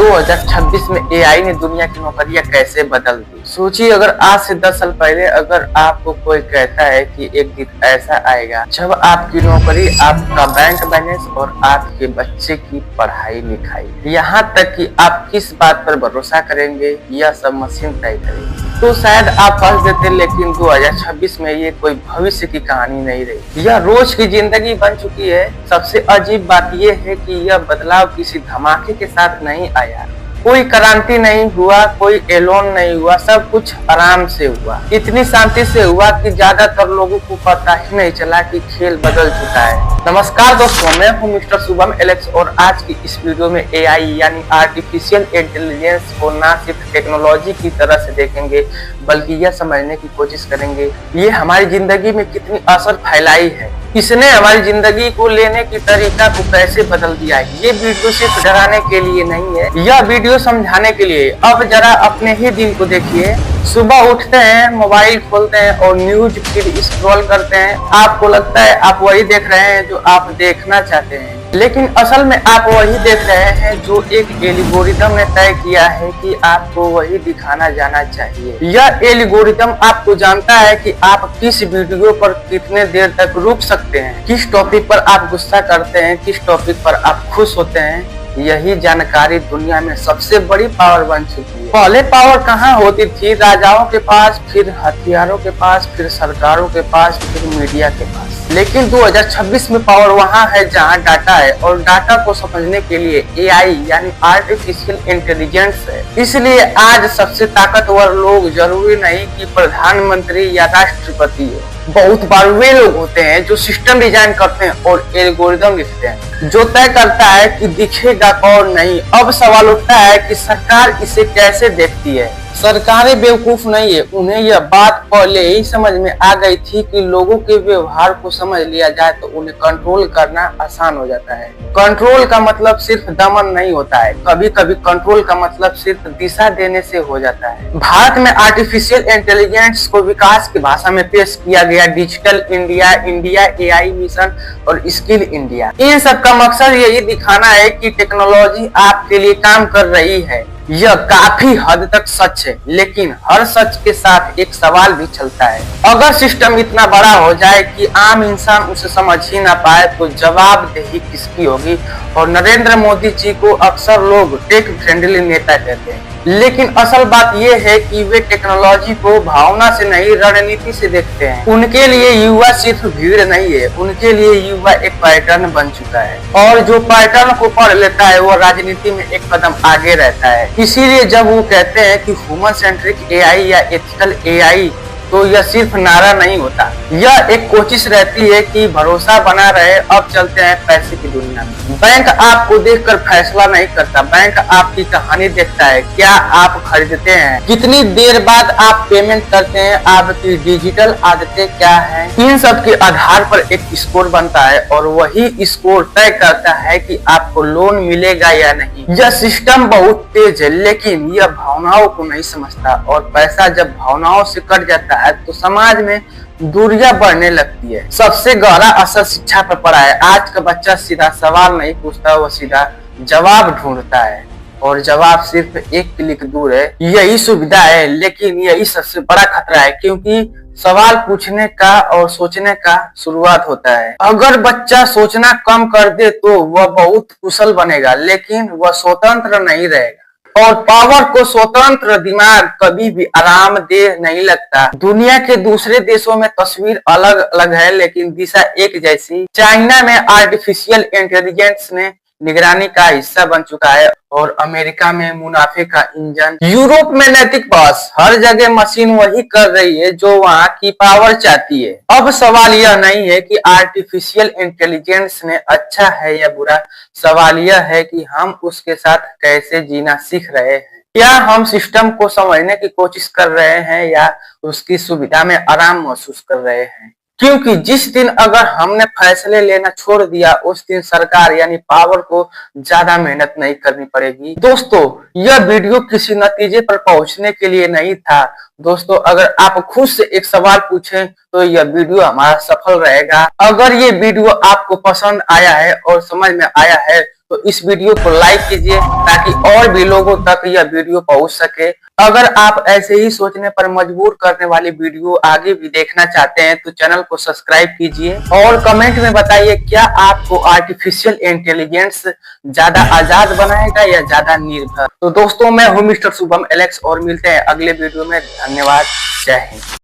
2026 में एआई ने दुनिया की नौकरियां कैसे बदल दी। सोचिए, अगर आज से 10 साल पहले अगर आपको कोई कहता है कि एक दिन ऐसा आएगा जब आपकी नौकरी, आपका बैंक बैलेंस और आपके बच्चे की पढ़ाई लिखाई, यहाँ तक कि आप किस बात पर भरोसा करेंगे, यह सब मशीन तय करेगी, तो शायद आप हंस देते। लेकिन 2026 में ये कोई भविष्य की कहानी नहीं रही, यह रोज की जिंदगी बन चुकी है। सबसे अजीब बात यह है कि यह बदलाव किसी धमाके के साथ नहीं आया, कोई क्रांति नहीं हुआ, कोई एलोन नहीं हुआ, सब कुछ आराम से हुआ। इतनी शांति से हुआ कि ज्यादातर लोगों को पता ही नहीं चला कि खेल बदल चुका है। नमस्कार दोस्तों, मैं हूं मिस्टर शुभम एलेक्स और आज की इस वीडियो में एआई यानी आर्टिफिशियल इंटेलिजेंस को ना सिर्फ टेक्नोलॉजी की तरह से देखेंगे बल्कि यह समझने की कोशिश करेंगे ये हमारी जिंदगी में कितनी असर फैलाई है, इसने हमारी जिंदगी को लेने की तरीका को कैसे बदल दिया है। ये वीडियो सिर्फ डराने के लिए नहीं है, यह वीडियो समझाने के लिए। अब जरा अपने ही दिन को देखिए, सुबह उठते हैं, मोबाइल खोलते हैं और न्यूज फीड स्क्रॉल करते हैं। आपको लगता है आप वही देख रहे हैं जो आप देखना चाहते हैं, लेकिन असल में आप वही देख रहे हैं जो एक एल्गोरिथम ने तय किया है कि आपको वही दिखाना जाना चाहिए। यह एल्गोरिथम आपको जानता है कि आप किस वीडियो पर कितने देर तक रुक सकते हैं, किस टॉपिक पर आप गुस्सा करते हैं, किस टॉपिक पर आप खुश होते हैं। यही जानकारी दुनिया में सबसे बड़ी पावर बन चुकी है। पहले पावर कहाँ होती थी? राजाओं के पास, फिर हथियारों के पास, फिर सरकारों के पास, फिर मीडिया के पास। लेकिन 2026 में पावर वहाँ है जहाँ डाटा है, और डाटा को समझने के लिए एआई यानी आर्टिफिशियल इंटेलिजेंस है। इसलिए आज सबसे ताकतवर लोग जरूरी नहीं कि प्रधानमंत्री या राष्ट्रपति हो, बहुत बार वे लोग होते हैं जो सिस्टम डिजाइन करते हैं और एल्गोरिथम लिखते हैं, जो तय करता है कि दिखेगा और नहीं। अब सवाल उठता है कि सरकार इसे कैसे देखती है। सरकारें बेवकूफ नहीं है, उन्हें यह बात पहले ही समझ में आ गई थी कि लोगों के व्यवहार को समझ लिया जाए तो उन्हें कंट्रोल करना आसान हो जाता है। कंट्रोल का मतलब सिर्फ दमन नहीं होता है, कभी कभी कंट्रोल का मतलब सिर्फ दिशा देने से हो जाता है। भारत में आर्टिफिशियल इंटेलिजेंस को विकास की भाषा में पेश किया गया digital India, India AI mission और स्किल इंडिया। इन सब का मकसद यही दिखाना है कि टेक्नोलॉजी आपके लिए काम कर रही है। यह काफी हद तक सच है, लेकिन हर सच के साथ एक सवाल भी चलता है। अगर सिस्टम इतना बड़ा हो जाए कि आम इंसान उसे समझ ही ना पाए तो जवाबदेही किसकी होगी? और नरेंद्र मोदी जी को अक्सर लोग टेक फ्रेंडली नेता कहते हैं, लेकिन असल बात यह है कि वे टेक्नोलॉजी को भावना से नहीं, रणनीति से देखते हैं। उनके लिए युवा सिर्फ भीड़ नहीं है, उनके लिए युवा एक पैटर्न बन चुका है, और जो पैटर्न को पढ़ लेता है वो राजनीति में एक कदम आगे रहता है। इसीलिए जब वो कहते हैं कि ह्यूमन सेंट्रिक एआई या एथिकल एआई, तो यह सिर्फ नारा नहीं होता, यह एक कोशिश रहती है कि भरोसा बना रहे। अब चलते हैं पैसे की दुनिया में। बैंक आपको देखकर फैसला नहीं करता, बैंक आपकी कहानी देखता है। क्या आप खरीदते हैं, कितनी देर बाद आप पेमेंट करते हैं, आपकी डिजिटल आदतें क्या हैं, इन सब के आधार पर एक स्कोर बनता है, और वही स्कोर तय करता है कि आपको लोन मिलेगा या नहीं। यह सिस्टम बहुत तेज है, लेकिन यह भावनाओं को नहीं समझता, और पैसा जब भावनाओं से कट जाता है तो समाज में दूरियां बढ़ने लगती है। सबसे गहरा असर शिक्षा पर पड़ा है। आज का बच्चा सीधा सवाल नहीं पूछता, वह सीधा जवाब ढूंढता है, और जवाब सिर्फ एक क्लिक दूर है। यही सुविधा है, लेकिन यही सबसे बड़ा खतरा है, क्योंकि सवाल पूछने का और सोचने का शुरुआत होता है। अगर बच्चा सोचना कम कर दे तो वह बहुत कुशल बनेगा, लेकिन वह स्वतंत्र नहीं रहेगा। और पावर को स्वतंत्र दिमाग कभी भी आरामदेह नहीं लगता। दुनिया के दूसरे देशों में तस्वीर अलग अलग है, लेकिन दिशा एक जैसी। चाइना में आर्टिफिशियल इंटेलिजेंस ने निगरानी का हिस्सा बन चुका है, और अमेरिका में मुनाफे का इंजन। यूरोप में नैतिक बहस, हर जगह मशीन वही कर रही है जो वहाँ की पावर चाहती है। अब सवाल यह नहीं है कि आर्टिफिशियल इंटेलिजेंस ने अच्छा है या बुरा, सवाल यह है कि हम उसके साथ कैसे जीना सीख रहे हैं। क्या हम सिस्टम को समझने की कोशिश कर रहे हैं या उसकी सुविधा में आराम महसूस कर रहे हैं? क्योंकि जिस दिन अगर हमने फैसले लेना छोड़ दिया, उस दिन सरकार यानी पावर को ज्यादा मेहनत नहीं करनी पड़ेगी। दोस्तों, यह वीडियो किसी नतीजे पर पहुंचने के लिए नहीं था। दोस्तों, अगर आप खुद से एक सवाल पूछें तो यह वीडियो हमारा सफल रहेगा। अगर ये वीडियो आपको पसंद आया है और समझ में आया है तो इस वीडियो को लाइक कीजिए ताकि और भी लोगों तक यह वीडियो पहुंच सके। अगर आप ऐसे ही सोचने पर मजबूर करने वाली वीडियो आगे भी देखना चाहते हैं तो चैनल को सब्सक्राइब कीजिए और कमेंट में बताइए, क्या आपको आर्टिफिशियल इंटेलिजेंस ज्यादा आजाद बनाएगा या ज्यादा निर्भर। तो दोस्तों, मैं हूं मिस्टर शुभम एलेक्स और मिलते हैं अगले वीडियो में। धन्यवाद। जय हिंद।